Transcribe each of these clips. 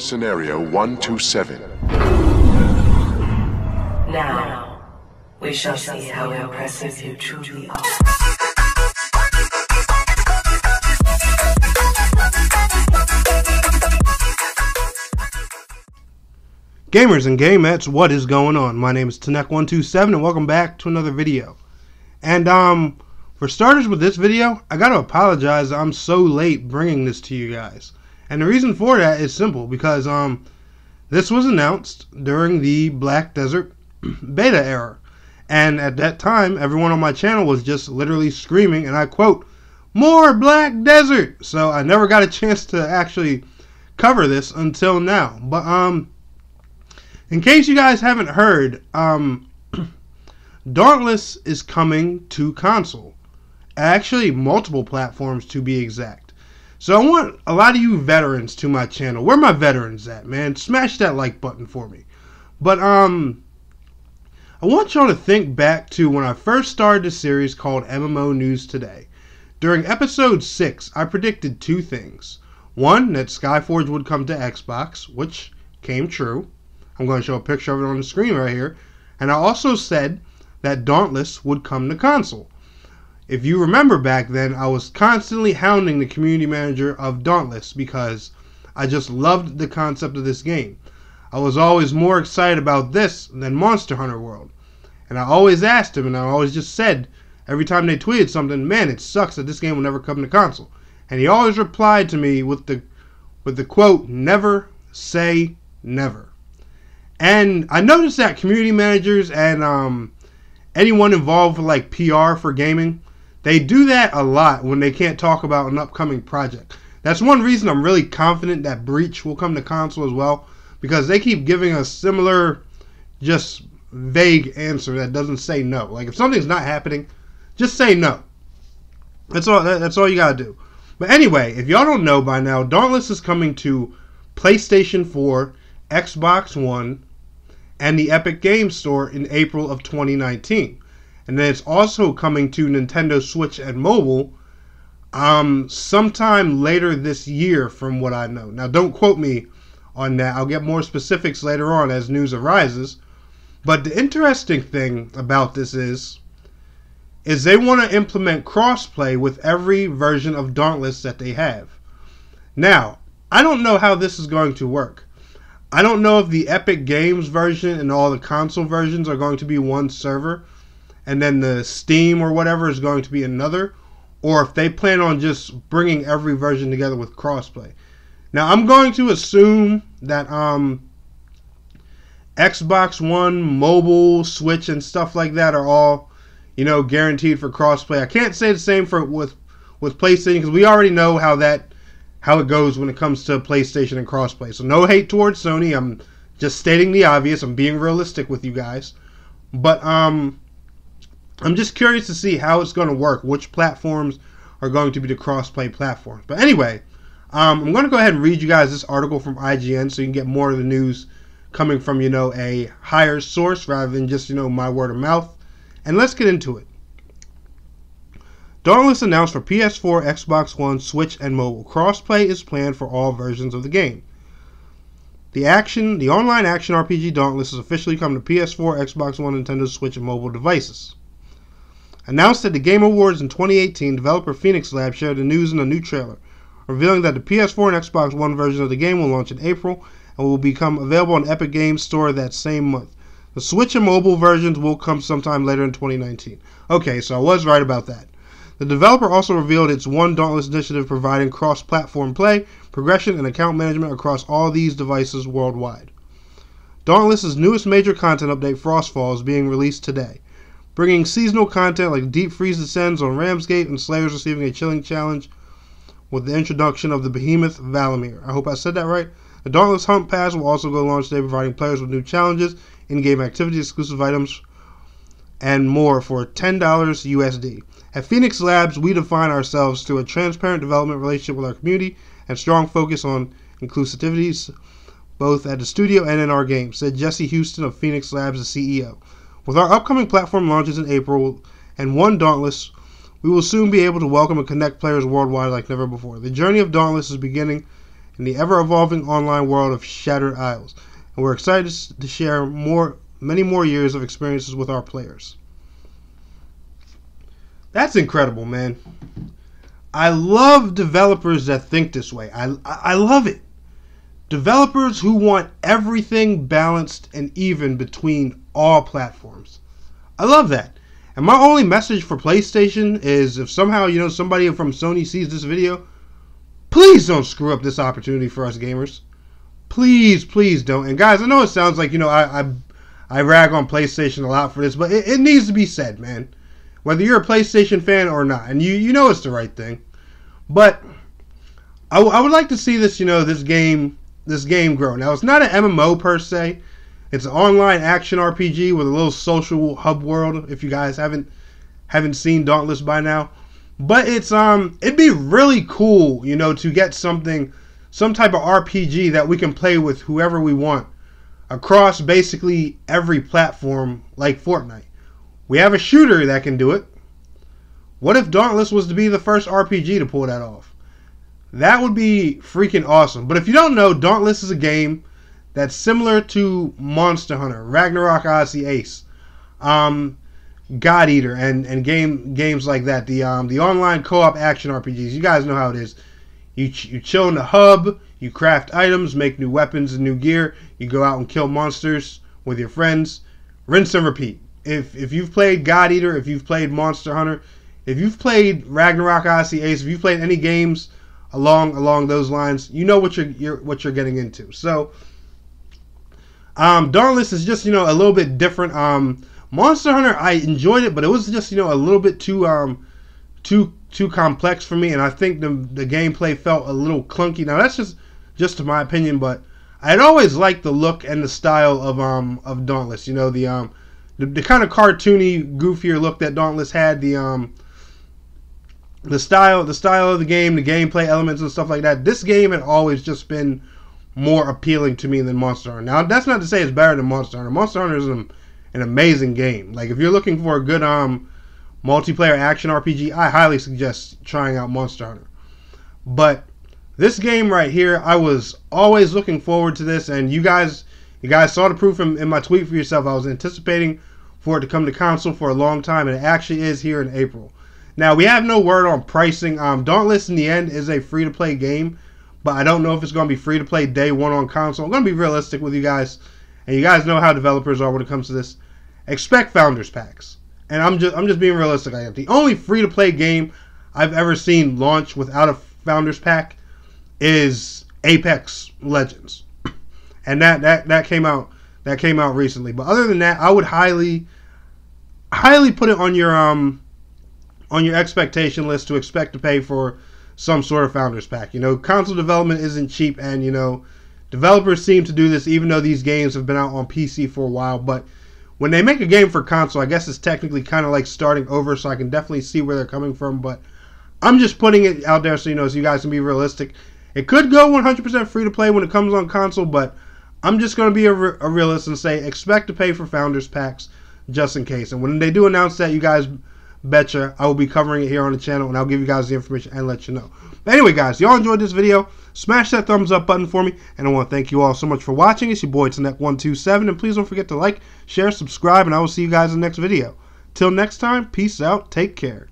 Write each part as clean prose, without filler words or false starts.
Scenario 127. Now, we shall see how impressive you truly are. Gamers and gamettes, what is going on? My name is Tanek127 and welcome back to another video. And for starters with this video, I gotta apologize I'm so late bringing this to you guys. And the reason for that is simple, because this was announced during the Black Desert beta era. And at that time, everyone on my channel was just literally screaming, and I quote, "More Black Desert!" So I never got a chance to actually cover this until now. But in case you guys haven't heard, Dauntless is coming to console. Actually, multiple platforms to be exact. So I want a lot of you veterans to my channel. Where my veterans at, man? Smash that like button for me. But I want y'all to think back to when I first started a series called MMO News Today. During episode 6, I predicted two things. One, that Skyforge would come to Xbox, which came true. I'm going to show a picture of it on the screen right here. And I also said that Dauntless would come to console. If you remember back then, I was constantly hounding the community manager of Dauntless because I just loved the concept of this game. I was always more excited about this than Monster Hunter World. And I always asked him, and I always just said, every time they tweeted something, man, it sucks that this game will never come to console. And he always replied to me with the quote, "Never say never." And I noticed that community managers and anyone involved with like PR for gaming, they do that a lot when they can't talk about an upcoming project. That's one reason I'm really confident that Breach will come to console as well, because they keep giving a similar, just vague answer that doesn't say no. Like if something's not happening, just say no. That's all you gotta do. But anyway, if y'all don't know by now, Dauntless is coming to PlayStation 4, Xbox One, and the Epic Games Store in April of 2019. And then it's also coming to Nintendo Switch and mobile sometime later this year from what I know. Now don't quote me on that. I'll get more specifics later on as news arises. But the interesting thing about this is they want to implement crossplay with every version of Dauntless that they have. Now, I don't know how this is going to work. I don't know if the Epic Games version and all the console versions are going to be one server, and then the Steam or whatever is going to be another, or if they plan on just bringing every version together with crossplay. Now, I'm going to assume that Xbox One, mobile, Switch, and stuff like that are all, guaranteed for crossplay. I can't say the same with PlayStation, because we already know how it goes when it comes to PlayStation and crossplay. So no hate towards Sony. I'm just stating the obvious. I'm being realistic with you guys. But I'm just curious to see how it's going to work. Which platforms are going to be the crossplay platforms. But anyway, I'm going to go ahead and read you guys this article from IGN so you can get more of the news coming from, a higher source rather than just, my word of mouth. And let's get into it. Dauntless announced for PS4, Xbox One, Switch, and mobile. Crossplay is planned for all versions of the game. The online action RPG Dauntless has officially come to PS4, Xbox One, Nintendo Switch, and mobile devices. Announced at the Game Awards in 2018, developer Phoenix Labs shared the news in a new trailer, revealing that the PS4 and Xbox One version of the game will launch in April and will become available on Epic Games Store that same month. The Switch and mobile versions will come sometime later in 2019. Okay, so I was right about that. The developer also revealed its One Dauntless initiative, providing cross-platform play, progression, and account management across all these devices worldwide. Dauntless's newest major content update, Frostfall, is being released today, bringing seasonal content like Deep Freeze Descends on Ramsgate and Slayers receiving a chilling challenge with the introduction of the behemoth Valimir. I hope I said that right. The Dauntless Hunt Pass will also go launch today, providing players with new challenges, in-game activities, exclusive items, and more for $10 USD. At Phoenix Labs, we define ourselves through a transparent development relationship with our community and strong focus on inclusivities, both at the studio and in our games, said Jesse Houston of Phoenix Labs, the CEO. With our upcoming platform launches in April and One Dauntless, we will soon be able to welcome and connect players worldwide like never before. The journey of Dauntless is beginning in the ever-evolving online world of Shattered Isles, and we're excited to share many more years of experiences with our players. That's incredible, man. I love developers that think this way. I love it. Developers who want everything balanced and even between all platforms. I love that. And my only message for PlayStation is, if somehow, somebody from Sony sees this video, please don't screw up this opportunity for us gamers. Please, please don't. And guys, I know it sounds like, I rag on PlayStation a lot for this, but it needs to be said, man. Whether you're a PlayStation fan or not, and you know it's the right thing. But I would like to see this, this game grow. Now, it's not an MMO per se. It's an online action RPG with a little social hub world, if you guys haven't seen Dauntless by now. But it'd be really cool, to get some type of RPG that we can play with whoever we want across basically every platform like Fortnite. We have a shooter that can do it. What if Dauntless was to be the first RPG to pull that off? That would be freaking awesome. But if you don't know, Dauntless is a game that's similar to Monster Hunter, Ragnarok Odyssey Ace, God Eater, and games like that. The online co-op action RPGs. You guys know how it is. You chill in the hub. You craft items, make new weapons and new gear. You go out and kill monsters with your friends. Rinse and repeat. If you've played God Eater, if you've played Monster Hunter, if you've played Ragnarok Odyssey Ace, if you've played any games along those lines, you know what you're getting into. So Dauntless is just a little bit different. Monster Hunter, I enjoyed it, but it was just a little bit too complex for me, and I think the gameplay felt a little clunky. Now that's just to my opinion, but I'd always liked the look and the style of Dauntless. The kind of cartoony, goofier look that Dauntless had, the style of the game, the gameplay elements and stuff like that. This game had always just been more appealing to me than Monster Hunter. Now, that's not to say it's better than Monster Hunter. Monster Hunter is an amazing game. Like, if you're looking for a good multiplayer action RPG, I highly suggest trying out Monster Hunter. But this game right here, I was always looking forward to this, and you guys saw the proof in my tweet for yourself. I was anticipating for it to come to console for a long time, and it actually is here in April. Now, we have no word on pricing. Dauntless, in the end, is a free-to-play game, but I don't know if it's going to be free-to-play day one on console. I'm going to be realistic with you guys, and you guys know how developers are when it comes to this. Expect Founders Packs, and I'm just being realistic. The only free-to-play game I've ever seen launch without a Founders Pack is Apex Legends, and that came out recently. But other than that, I would highly put it on your expectation list to expect to pay for some sort of Founders Pack. Console development isn't cheap, and developers seem to do this even though these games have been out on PC for a while. But when they make a game for console, I guess it's technically kind of like starting over, so I can definitely see where they're coming from. But I'm just putting it out there so you guys can be realistic. It could go 100% free to play when it comes on console, but I'm just going to be a realist and say expect to pay for Founders Packs just in case. And when they do announce that, you guys betcha I will be covering it here on the channel, and I'll give you guys the information and let you know. But anyway, guys, y'all enjoyed this video, smash that thumbs up button for me, and I want to thank you all so much for watching. It's your boy Tnet127, and please don't forget to like, share, subscribe, and I will see you guys in the next video. Till next time, peace out, take care.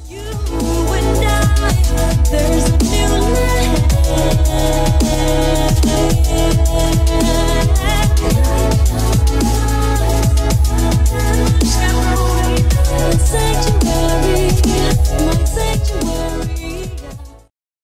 You and I, there's